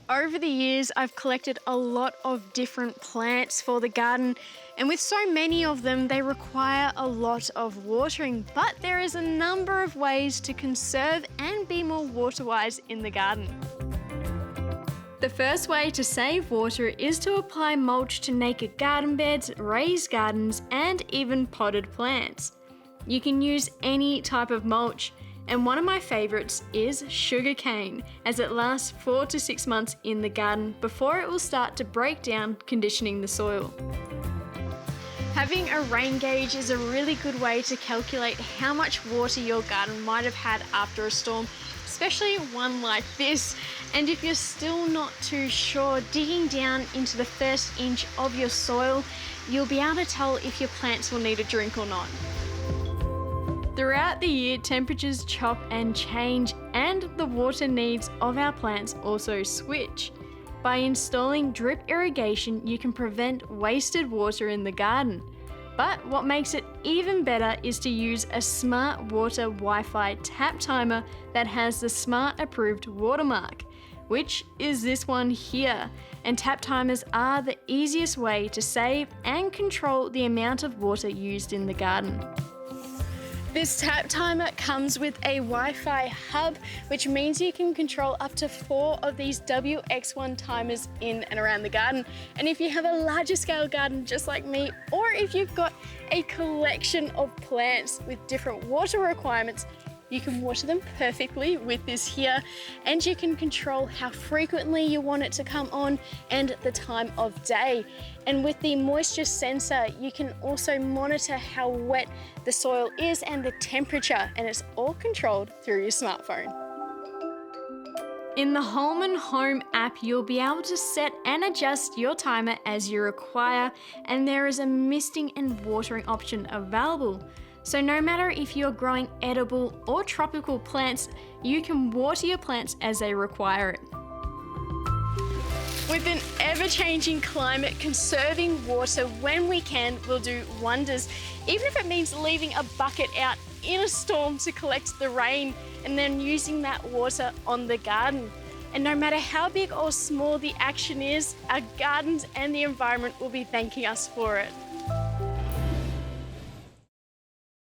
Over the years, I've collected a lot of different plants for the garden, and with so many of them, they require a lot of watering. But there is a number of ways to conserve and be more water-wise in the garden. The first way to save water is to apply mulch to naked garden beds, raised gardens, and even potted plants. You can use any type of mulch, and one of my favourites is sugarcane, as it lasts 4 to 6 months in the garden before it will start to break down, conditioning the soil. Having a rain gauge is a really good way to calculate how much water your garden might have had after a storm, especially one like this. And if you're still not too sure, digging down into the first inch of your soil, you'll be able to tell if your plants will need a drink or not. Throughout the year, temperatures chop and change, and the water needs of our plants also switch. By installing drip irrigation, you can prevent wasted water in the garden. But what makes it even better is to use a Smart Water Wi-Fi Tap Timer that has the Smart Approved WaterMark, which is this one here. And tap timers are the easiest way to save and control the amount of water used in the garden. This tap timer comes with a Wi-Fi hub, which means you can control up to 4 of these WX1 timers in and around the garden. And if you have a larger scale garden just like me, or if you've got a collection of plants with different water requirements, you can water them perfectly with this here, and you can control how frequently you want it to come on and the time of day. And with the moisture sensor, you can also monitor how wet the soil is and the temperature, and it's all controlled through your smartphone. In the Home & Home app, you'll be able to set and adjust your timer as you require, and there is a misting and watering option available. So no matter if you're growing edible or tropical plants, you can water your plants as they require it. With an ever-changing climate, conserving water when we can will do wonders, even if it means leaving a bucket out in a storm to collect the rain and then using that water on the garden. And no matter how big or small the action is, our gardens and the environment will be thanking us for it.